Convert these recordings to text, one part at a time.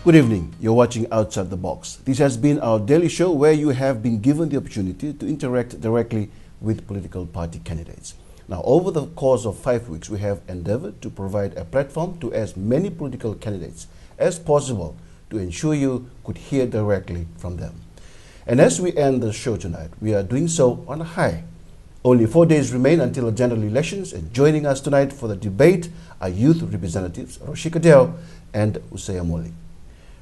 Good evening. You're watching Outside the Box. This has been our daily show where you have been given the opportunity to interact directly with political party candidates. Now, over the course of 5 weeks, we have endeavored to provide a platform to as many political candidates as possible to ensure you could hear directly from them. And as we end the show tonight, we are doing so on a high. Only 4 days remain until the general elections, and joining us tonight for the debate are youth representatives Roshika Deo and Usaia Moli.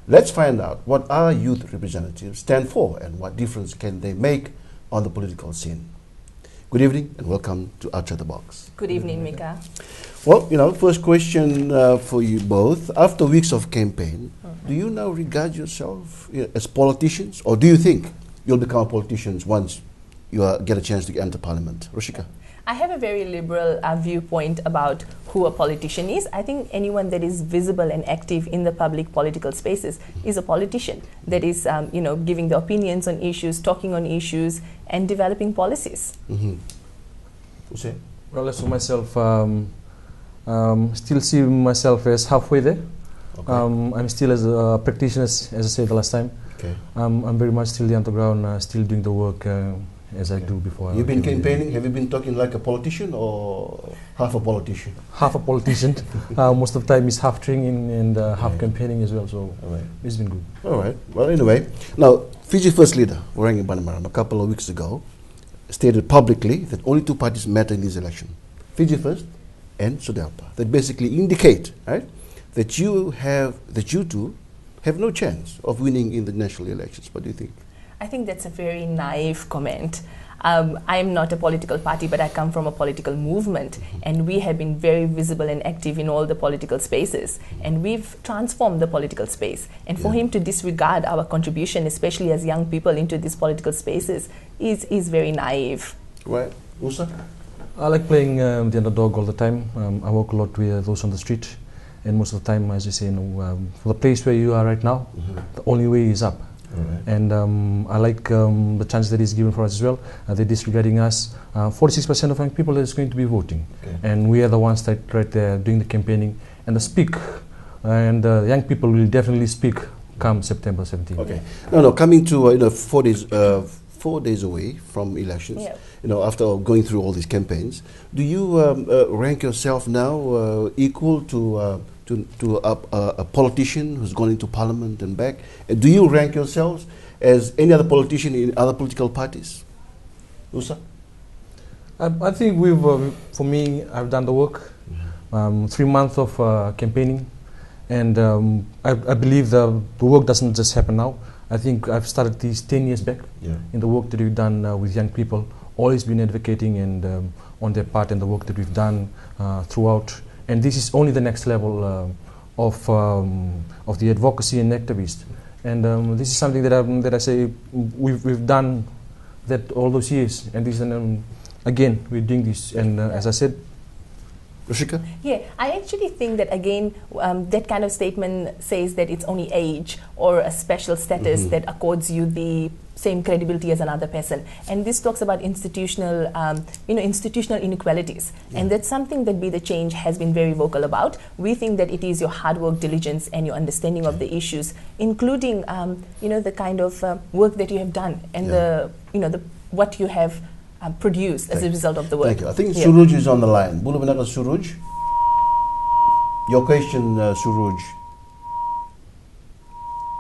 Let's find out what our youth representatives stand for and what difference can they make on the political scene. Good evening and welcome to Outside the Box. Good evening, Mika. Well, first question for you both. After weeks of campaign, do you now regard yourself as politicians, or do you think you'll become politicians once you get a chance to enter parliament? Roshika? I have a very liberal viewpoint about who a politician is. I think anyone that is visible and active in the public political spaces is a politician. That is, giving the opinions on issues, talking on issues, and developing policies. Usaia? Well, as for myself, still see myself as halfway there. Okay. I'm still as a practitioner, as I said the last time. Okay. I'm very much still the underground, still doing the work as I do before. You've been campaigning. Have you been talking like a politician or half a politician? Half a politician. Most of the time is half training and half campaigning as well, so it's been good. All right. Well, anyway, now Fiji First Leader, Warangi Bainimarama, a couple of weeks ago, stated publicly that only two parties matter in this election, Fiji First and Sudelpa. That basically indicate, right, that you two have no chance of winning in the national elections. What do you think? I think that's a very naive comment. I'm not a political party, but I come from a political movement, and we have been very visible and active in all the political spaces, and we've transformed the political space. And for him to disregard our contribution, especially as young people, into these political spaces is very naive. Right. Usa? I like playing the underdog all the time. I work a lot with those on the street, and most of the time, as you say, for the place where you are right now, the only way is up. And I like the chance that is given for us as well. They're disregarding us. 46% of young people is going to be voting. And we are the ones that right there doing the campaigning and the speak. And young people will definitely speak come September 17th. Okay. No, coming to 4 days away from elections, after going through all these campaigns, do you rank yourself now equal to a politician who's gone into parliament and back? Do you rank yourselves as any other politician in other political parties? Usa? I think for me, I've done the work. 3 months of campaigning, and I believe the work doesn't just happen now. I think I've started these 10 years back in the work that we've done with young people, always been advocating and on their part and the work that we've done throughout. And this is only the next level of the advocacy and activist. And this is something that I say we've done that all those years. And this, again, we're doing this. And as I said, Roshika? Yeah, I actually think that, again, that kind of statement says that it's only age or a special status that accords you the same credibility as another person. And this talks about institutional inequalities. And that's something that Be the Change has been very vocal about. We think that it is your hard work, diligence, and your understanding of the issues, including, the kind of work that you have done and what you have produced as a result of the work. Thank you. I think Suruj is on the line. Bulu Benaka Suruj. Your question, Suruj.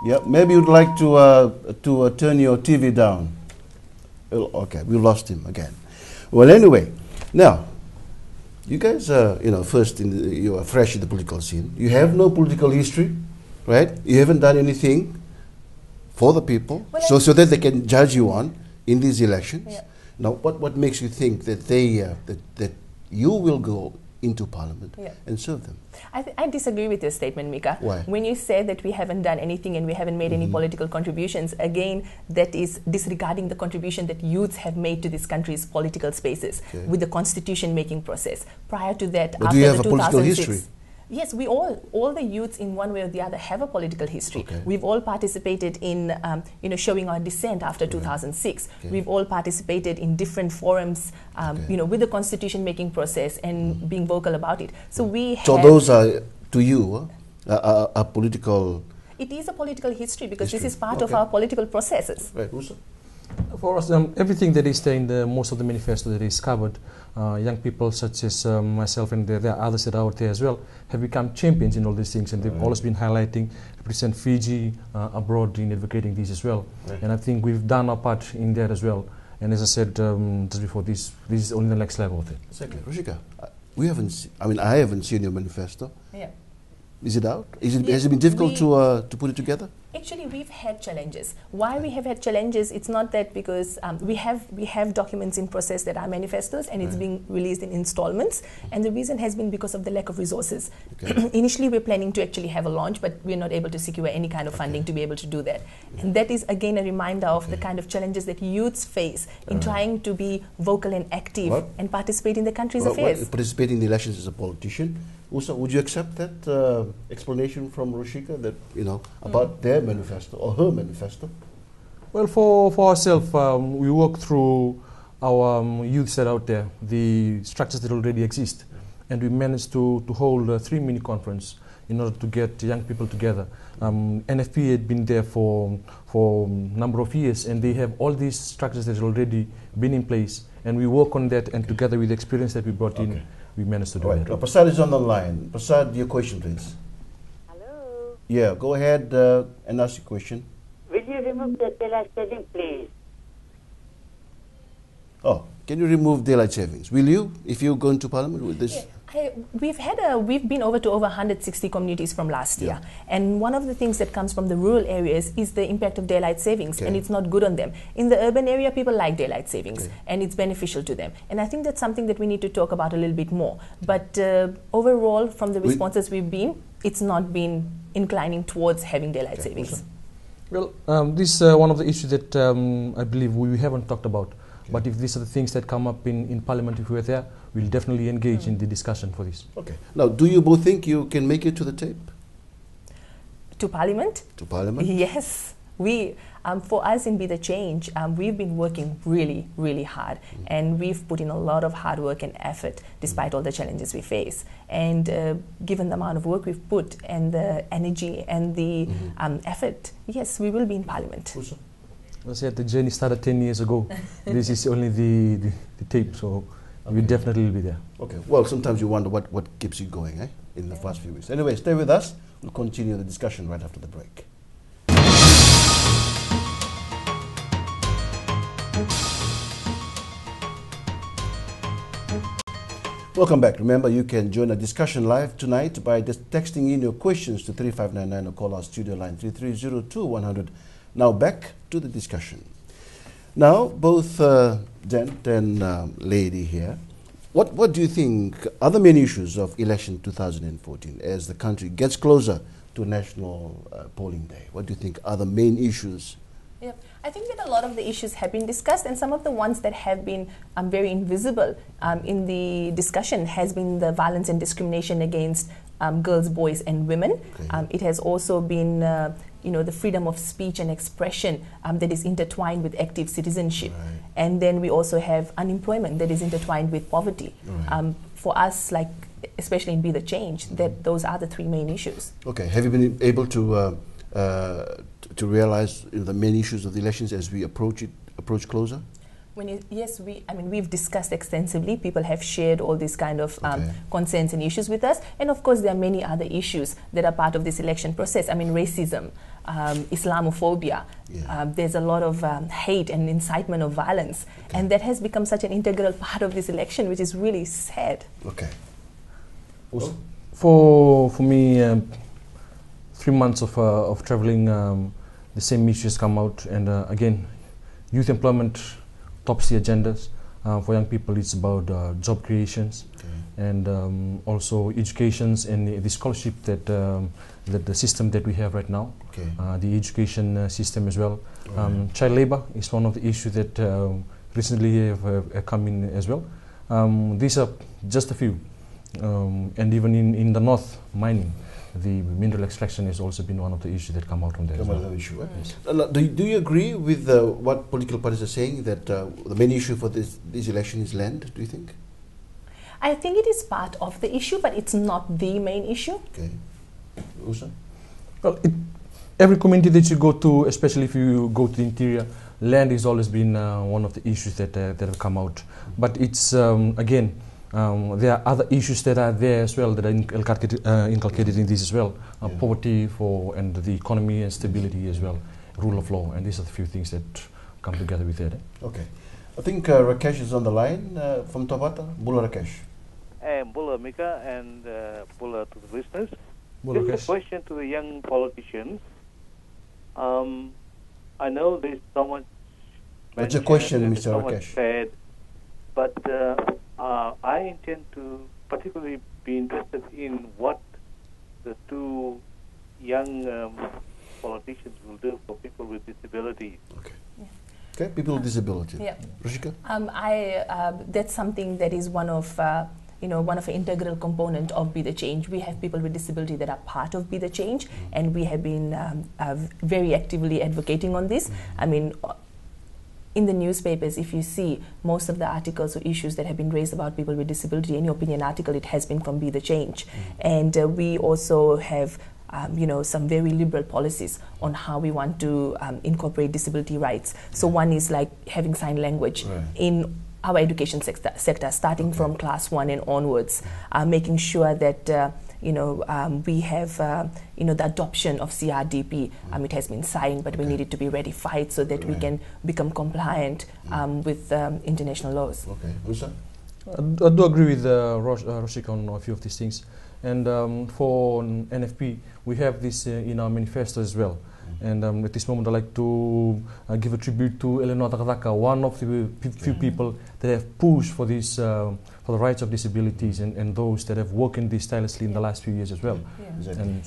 Yeah, maybe you'd like to turn your TV down. Okay, we lost him again. Well, anyway, now you guys are, first you are fresh in the political scene. You have no political history, right? You haven't done anything for the people, so that they can judge you on in these elections. Yeah. Now, what makes you think that that you will go into parliament and serve them? I disagree with your statement, Mika. Why? When you say that we haven't done anything and we haven't made any political contributions, again, that is disregarding the contribution that youths have made to this country's political spaces with the constitution-making process. Prior to that, but after do you have the a political 2006, history? Yes, we all the youths in one way or the other have a political history. Okay. We've all participated in, showing our dissent after 2006. Okay. We've all participated in different forums, with the constitution-making process and being vocal about it. So we. So those are, to you, are political It is a political history because this is part of our political processes. Right, Usa? For us, everything that is there in most of the manifesto that is covered, young people such as myself and there are others that are out there as well, have become champions in all these things, and they've always been highlighting, represent Fiji abroad in advocating these as well. Right. And I think we've done our part in that as well. And as I said just before, this is only the next level of it. Exactly. Roshika, we haven't I haven't seen your manifesto. Yeah. Is it out? Has it been difficult to put it together? Actually, we've had challenges. Why we have had challenges, it's not that because we have documents in process that are manifestos and it's being released in installments, and the reason has been because of the lack of resources. Okay. Initially, we're planning to actually have a launch, but we're not able to secure any kind of funding to be able to do that. And that is, again, a reminder of the kind of challenges that youths face in trying to be vocal and active and participate in the country's affairs. Participate in the elections as a politician. Usa, would you accept that explanation from Roshika that, about their manifesto or her manifesto? Well, for ourselves, we work through our youth set out there, the structures that already exist, and we managed to hold a 3 mini conference in order to get young people together. NFP had been there for a number of years, and they have all these structures that have already been in place, and we work on that, and together with the experience that we brought in, we managed to do that. Prasad is on the line. Prasad, your question, please. Hello. Yeah, go ahead and ask your question. Will you remove the daylight saving, please? Oh, can you remove daylight savings? Will you, if you go into Parliament with this? Yeah. We've been over 160 communities from last year, and one of the things that comes from the rural areas is the impact of daylight savings, and it's not good on them. In the urban area, people like daylight savings, and it's beneficial to them. And I think that's something that we need to talk about a little bit more. But overall, from the responses it's not been inclining towards having daylight savings. Well, this is one of the issues that I believe we haven't talked about. But if these are the things that come up in Parliament, if we're there, we'll definitely engage in the discussion for this. Okay. Now, do you both think you can make it to the tape? To Parliament? To Parliament? Yes. For us in Be The Change, we've been working really, really hard. And we've put in a lot of hard work and effort despite all the challenges we face. And given the amount of work we've put and the energy and the effort, yes, we will be in Parliament. I said the journey started 10 years ago. This is only the tape, so we definitely will be there. Okay. Well, sometimes you wonder what keeps you going in the first few weeks. Anyway, stay with us. We'll continue the discussion right after the break. Welcome back. Remember, you can join the discussion live tonight by just texting in your questions to 3599 or call our studio line 3302-100. Now back to the discussion. Now, both Dent and Lady here, what do you think are the main issues of election 2014 as the country gets closer to national polling day? What do you think are the main issues? Yeah, I think that a lot of the issues have been discussed, and some of the ones that have been very invisible in the discussion has been the violence and discrimination against girls, boys and women. Okay. It has also been the freedom of speech and expression that is intertwined with active citizenship. Right. And then we also have unemployment that is intertwined with poverty. Right. For us, especially in Be The Change, that those are the 3 main issues. Okay. Have you been able to realize the main issues of the elections as we approach closer? Yes, we've discussed extensively. People have shared all these kind of concerns and issues with us. And of course, there are many other issues that are part of this election process. Racism, Islamophobia. Yeah. There's a lot of hate and incitement of violence. Okay. And that has become such an integral part of this election, which is really sad. Okay. For me, 3 months of traveling, the same issues come out. And again, youth employment tops the agendas. For young people, it's about job creations and also educations and the scholarship that the system that we have right now, the education system as well. Child labor is one of the issues that recently have come in as well. These are just a few. And even in the north, mining, the mineral extraction has also been one of the issues that come out from there. Another issue. Yes. Do you agree with what political parties are saying, that the main issue for this election is land, do you think? I think it is part of the issue, but it's not the main issue. Okay. Usa? Well, every community that you go to, especially if you go to the interior, land has always been one of the issues that have come out. But it's, again, there are other issues that are there as well that are inculcated in this as well. Poverty and the economy and stability as well, rule of law, and these are the few things that come together with it. Okay. I think Rakesh is on the line from Tobata. Bula Rakesh. Bula Mika and Bula to the listeners. Bula Just a question to the young politicians. I know there's so much. What's your question, Mr. So Rakesh? much said, but I intend to particularly be interested in what the two young politicians will do for people with disabilities. Okay. Okay, people with disability. Yeah. Roshika? That's something that is one of one of an integral component of Be the Change. We have people with disability that are part of Be the Change, and we have been very actively advocating on this. I mean, in the newspapers, if you see most of the articles or issues that have been raised about people with disability, any opinion article, it has been from Be the Change. And we also have some very liberal policies on how we want to incorporate disability rights. So one is like having sign language in our education sector starting from class 1 and onwards, making sure that we have the adoption of CRDP. It has been signed, but we need it to be ratified so that we can become compliant with international laws. Okay, Usa? I do agree with Roshika on a few of these things. And for NFP, we have this in our manifesto as well. And at this moment, I'd like to give a tribute to Eleanor Takataka, one of the few people that have pushed for this, for the rights of disabilities, and those that have worked in this tirelessly in the last few years as well.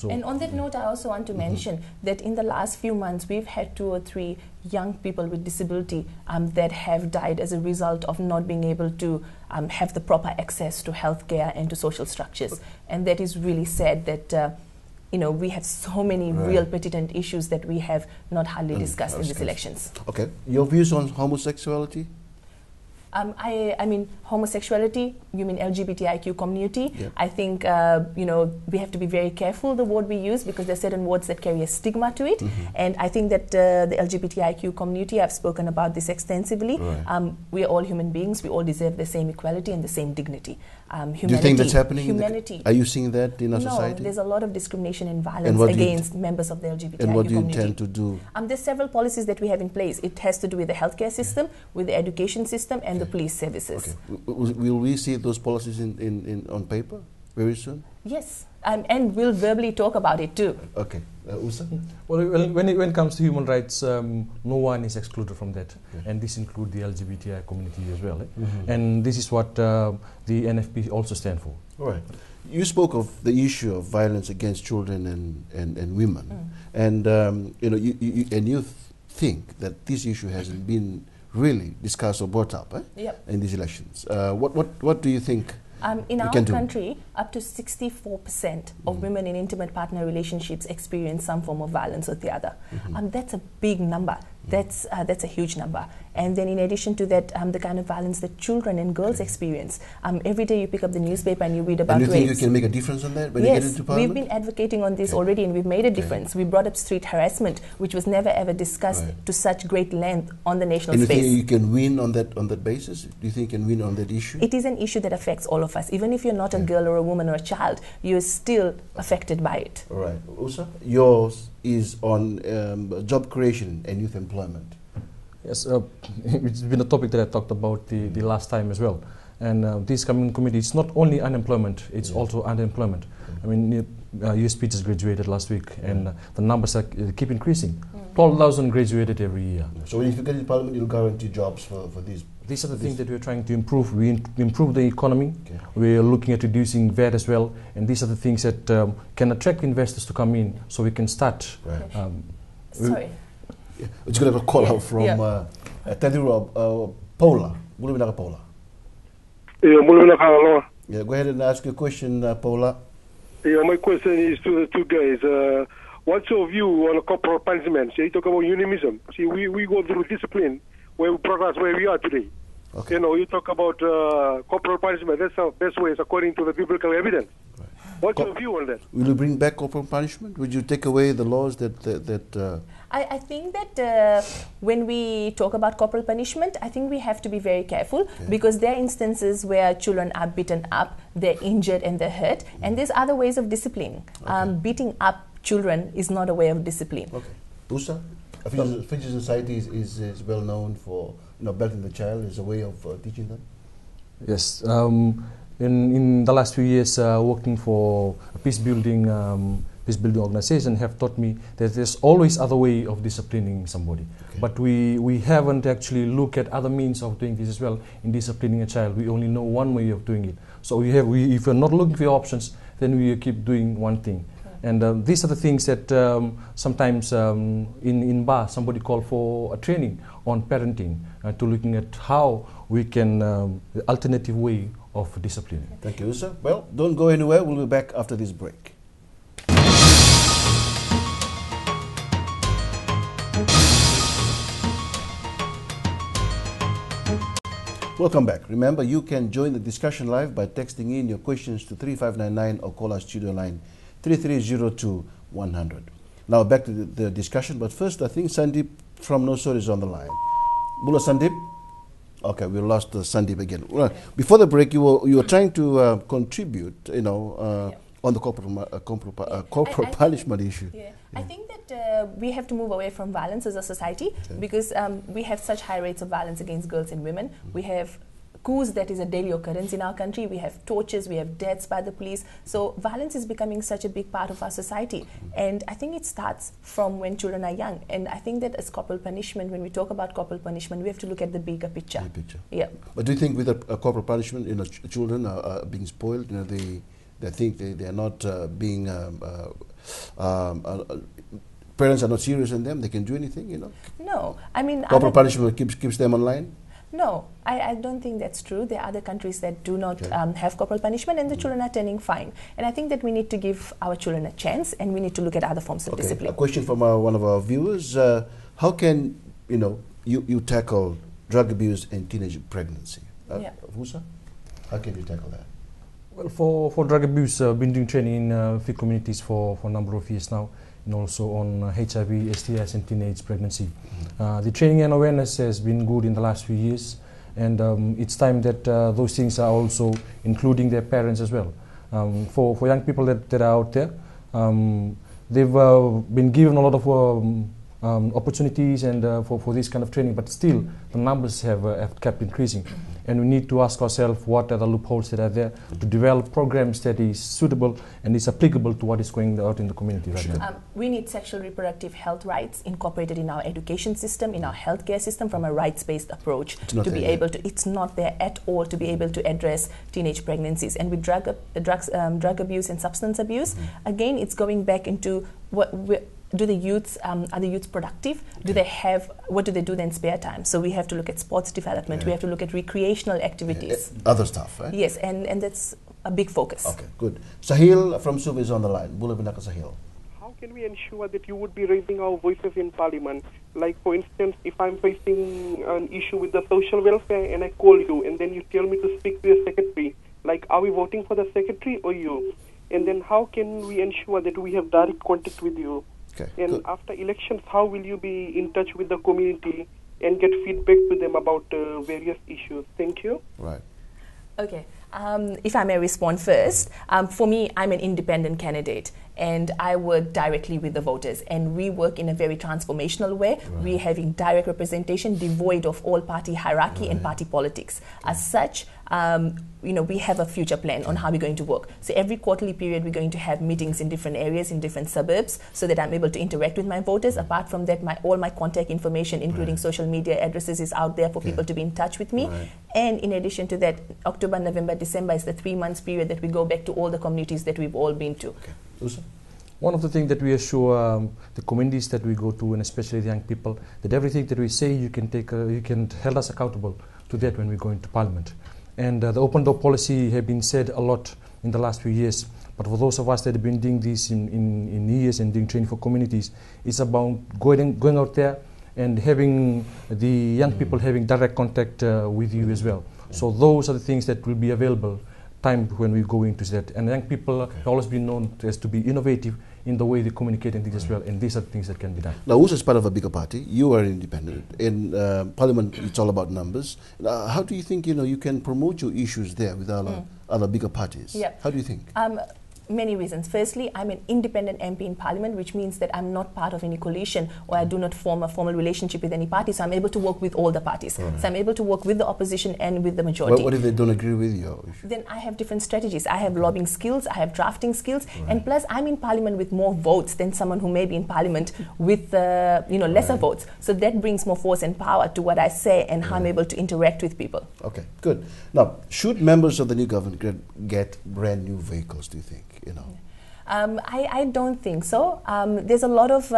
And on that note, I also want to mention that in the last few months, we've had 2 or 3 young people with disability that have died as a result of not being able to have the proper access to healthcare and to social structures. And that is really sad that we have so many real pertinent issues that we have not hardly discussed in these elections. Okay. Your views on homosexuality? I mean, homosexuality, you mean LGBTIQ community. Yep. I think, we have to be very careful the word we use because there are certain words that carry a stigma to it. And I think that the LGBTIQ community, I've spoken about this extensively. We are all human beings. We all deserve the same equality and the same dignity. Humanity, do you think that's happening? Humanity. Are you seeing that in our society? No, there's a lot of discrimination and violence against members of the LGBTIQ community. And what do you intend to do? There's several policies that we have in place. It has to do with the healthcare system, with the education system, and the police services. Okay. Will we see those policies on paper very soon? Yes, and we'll verbally talk about it too. Okay. Usa? Well, when it comes to human rights, no one is excluded from that. And this includes the LGBTI community as well. And this is what the NFP also stand for. All right. You spoke of the issue of violence against children and women. And, you think that this issue hasn't been really discussed or brought up in these elections. What do you think in our country, up to 64% of women in intimate partner relationships experience some form of violence or the other. That's a big number. That's a huge number. And then in addition to that, the kind of violence that children and girls experience. Every day you pick up the newspaper and you read about rapes. And you think you can make a difference on that when you get into Parliament? We've been advocating on this already, and we've made a difference. We brought up street harassment, which was never ever discussed to such great length on the national space. And you think you can win on that basis? Do you think you can win on that issue? It is an issue that affects all of us. Even if you're not a girl or a woman or a child, you're still affected by it. All right. Usa, yours is on job creation and youth employment. Yes, it's been a topic that I talked about the last time as well. And this committee, it's not only unemployment, it's also underemployment. I mean, USP just graduated last week, and the numbers keep increasing. 12,000 graduated every year. So if you get in Parliament, you'll guarantee jobs for these? These are the things that we're trying to improve. We improve the economy. We're looking at reducing VAT as well. And these are the things that can attract investors to come in so we can start. Sorry. It's going to have a call out from Paula. Paula. Yeah, go ahead and ask your question, Paula. Yeah, my question is to the two guys. What's your view on corporal punishment? You talk about unionism. See, we go through discipline where we progress where we are today. Okay. You talk about corporal punishment. That's the best way, according to the biblical evidence. What's your view on that? Will you bring back corporal punishment? Would you take away the laws that I think that when we talk about corporal punishment, I think we have to be very careful because there are instances where children are beaten up, they're injured and they're hurt, and there's other ways of discipline. Beating up children is not a way of discipline. Okay. Usa, Fiji society is well known for belting the child as a way of teaching them. Yes. In the last few years, working for a peace building organization have taught me that there's always other way of disciplining somebody. Okay. But we haven't actually looked at other means of doing this as well in disciplining a child. We only know one way of doing it. So if we're not looking for options, then we keep doing one thing. And these are the things that sometimes in Ba, somebody called for a training on parenting to looking at how we can, the alternative way of discipline. Thank you, Usa. Well, don't go anywhere. We'll be back after this break. Welcome back. Remember, you can join the discussion live by texting in your questions to 3599 or call our studio line 3302-100. Now back to the discussion, but first I think Sandeep from Nosor is on the line. Bula Sandeep? Okay, we lost Sandeep again. Well, before the break, you were trying to contribute, on the corporal punishment issue. Yeah. I think that we have to move away from violence as a society because we have such high rates of violence against girls and women. We have coups that is a daily occurrence in our country. We have tortures, we have deaths by the police. So violence is becoming such a big part of our society. And I think it starts from when children are young. And I think that as corporal punishment, when we talk about corporal punishment, we have to look at the bigger picture. Yeah. But do you think with a corporal punishment, children are being spoiled? They think they are not being parents are not serious in them. They can do anything, No, I mean corporal punishment keeps them online. No, I don't think that's true. There are other countries that do not have corporal punishment, and the children are turning fine. And I think that we need to give our children a chance, and we need to look at other forms of discipline. A question from one of our viewers: how can you tackle drug abuse and teenage pregnancy? Vusa, how can you tackle that? Well, for drug abuse, I've been doing training in few communities for a number of years now, and also on HIV, STIs, and teenage pregnancy. The training and awareness has been good in the last few years, and it's time that those things are also including their parents as well. For young people that are out there, they've been given a lot of opportunities and for this kind of training, but still the numbers have kept increasing. And we need to ask ourselves what are the loopholes that are there to develop programs that is suitable and is applicable to what is going out in the community right now. We need sexual reproductive health rights incorporated in our education system, in our healthcare system, from a rights-based approach to be able to. It's not there at all to be able to address teenage pregnancies. And with drug abuse and substance abuse, again, it's going back into are the youths productive? What do they do in spare time? So we have to look at sports development. We have to look at recreational activities. Other stuff, right? Yes, and that's a big focus. Okay, good. Sahil from Sub is on the line. Bula Binaka Sahil. How can we ensure that you would be raising our voices in Parliament? Like, for instance, if I'm facing an issue with the social welfare and I call you and then you tell me to speak to the secretary, like, are we voting for the secretary or you? And then how can we ensure that we have direct contact with you? Okay, and good. After elections, how will you be in touch with the community and get feedback to them about various issues? Thank you. Right. Okay. If I may respond first, for me, I'm an independent candidate and I work directly with the voters, and we work in a very transformational way. Right. We're having direct representation devoid of all party hierarchy and party politics. As such, we have a future plan on how we're going to work. So every quarterly period, we're going to have meetings in different areas, in different suburbs, so that I'm able to interact with my voters. Apart from that, all my contact information, including social media addresses, is out there for people to be in touch with me. Right. And in addition to that, October, November, December is the 3 months period that we go back to all the communities that we've all been to. Okay. Usa? One of the things that we assure the communities that we go to, and especially the young people, that everything that we say, you can hold us accountable to that when we go into Parliament. And the open door policy has been said a lot in the last few years. But for those of us that have been doing this in years and doing training for communities, it's about going out there and having the young people having direct contact with you as well. So those are the things that will be available time when we go into that. And young people have always been known as to be innovative in the way they communicate and things as well, and these are the things that can be done. Now, Usaia is part of a bigger party. You are independent. In Parliament, it's all about numbers. How do you think you can promote your issues there with other bigger parties? Yeah. How do you think? Many reasons. Firstly, I'm an independent MP in Parliament, which means that I'm not part of any coalition or I do not form a formal relationship with any party, so I'm able to work with all the parties. Right. So I'm able to work with the opposition and with the majority. What if they don't agree with you? Then I have different strategies. I have lobbying skills, I have drafting skills, and plus I'm in Parliament with more votes than someone who may be in Parliament with lesser votes. So that brings more force and power to what I say and how I'm able to interact with people. Okay, good. Now, should members of the new government get brand new vehicles, do you think? I don't think so. There's a lot of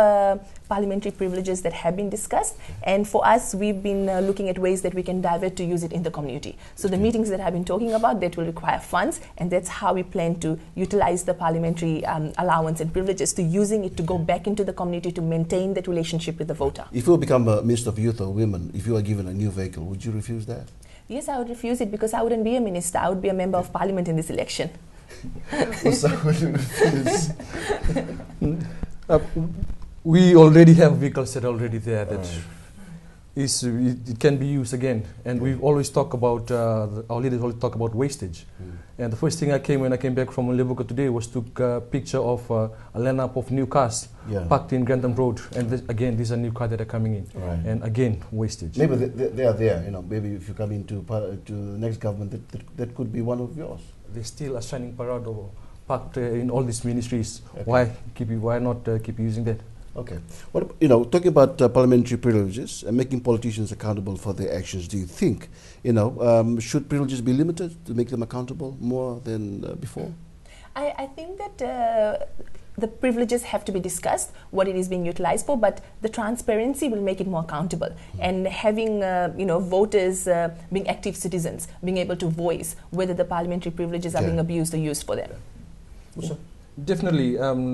parliamentary privileges that have been discussed, and for us, we've been looking at ways that we can divert to use it in the community. So the meetings that I've been talking about, that will require funds, and that's how we plan to utilize the parliamentary allowance and privileges to using it to go back into the community to maintain that relationship with the voter. If you become a Minister of Youth or Women, if you are given a new vehicle, would you refuse that? Yes, I would refuse it because I wouldn't be a minister. I would be a member of Parliament in this election. We already have vehicles that are already there that it can be used again, and we've always talked about our leaders always talk about wastage. And the first thing when I came back from Liverpool today was took a picture of a lineup of new cars parked in Grantham Road, and again these are new cars that are coming in, and again wastage. Maybe they are there. Maybe if you come into the next government, that could be one of yours. There's still a shining parado parked in all these ministries. Why not keep using that? Okay. Talking about parliamentary privileges and making politicians accountable for their actions, do you think, should privileges be limited to make them accountable more than before? I think that the privileges have to be discussed, what it is being utilized for, but the transparency will make it more accountable. And having, voters being active citizens, being able to voice whether the parliamentary privileges are being abused or used for them. Definitely.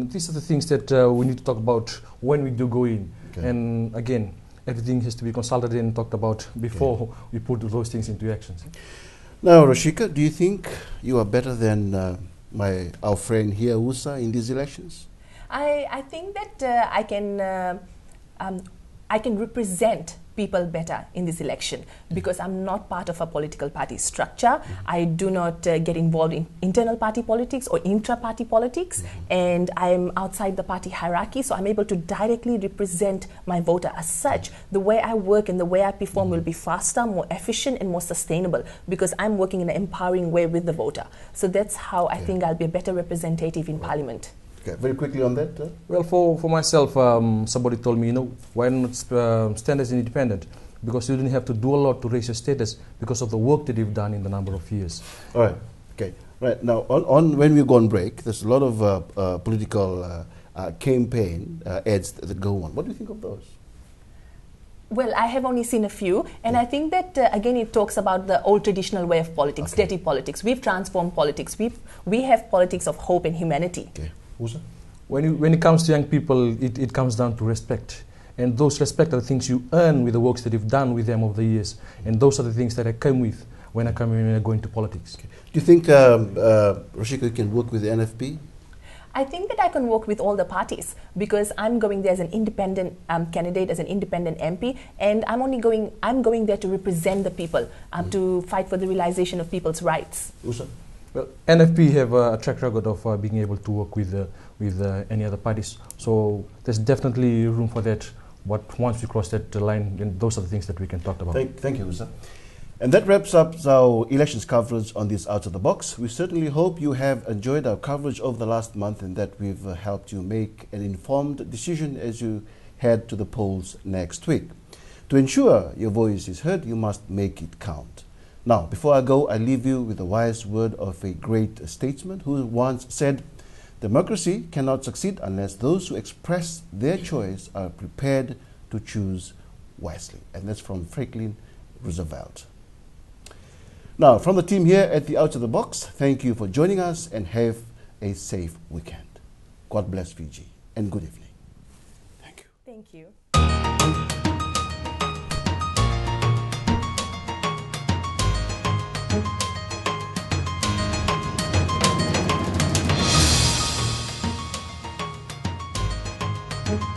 These are the things that we need to talk about when we do go in. And again, everything has to be consulted and talked about before we put those things into action. Now, Roshika, do you think you are better than our friend here, Usaia, in these elections? I think that I can represent people better in this election because I'm not part of a political party structure. I do not get involved in internal party politics or intra-party politics, and I'm outside the party hierarchy, so I'm able to directly represent my voter. As such, the way I work and the way I perform will be faster, more efficient, and more sustainable because I'm working in an empowering way with the voter. So that's how I think I'll be a better representative in Parliament. Okay, very quickly on that. Well, for myself, somebody told me, why not stand as an independent? Because you didn't have to do a lot to raise your status because of the work that you've done in the number of years. All right. Okay. Right. Now, when we go on break, there's a lot of political campaign ads that go on. What do you think of those? Well, I have only seen a few, and I think that, again, it talks about the old traditional way of politics, dirty politics. We've transformed politics. We have politics of hope and humanity. Okay. Usaia? When it comes to young people, it comes down to respect. And those respect are the things you earn with the works that you've done with them over the years. And those are the things that I come with when I go into politics. Okay. Do you think, Roshika, you can work with the NFP? I think that I can work with all the parties because I'm going there as an independent candidate, as an independent MP, and I'm going there to represent the people, to fight for the realization of people's rights. Usaia? Well, NFP have a track record of being able to work with any other parties, so there's definitely room for that. But once we cross that line, then those are the things that we can talk about. Thank you, Usaia. And that wraps up our elections coverage on this Out of the Box. We certainly hope you have enjoyed our coverage over the last month and that we've helped you make an informed decision as you head to the polls next week. To ensure your voice is heard, you must make it count. Now, before I go, I leave you with the wise word of a great statesman who once said, "Democracy cannot succeed unless those who express their choice are prepared to choose wisely." And that's from Franklin Roosevelt. Now, from the team here at the Out of the Box, thank you for joining us and have a safe weekend. God bless Fiji and good evening. Thank you. Thank you. Bye.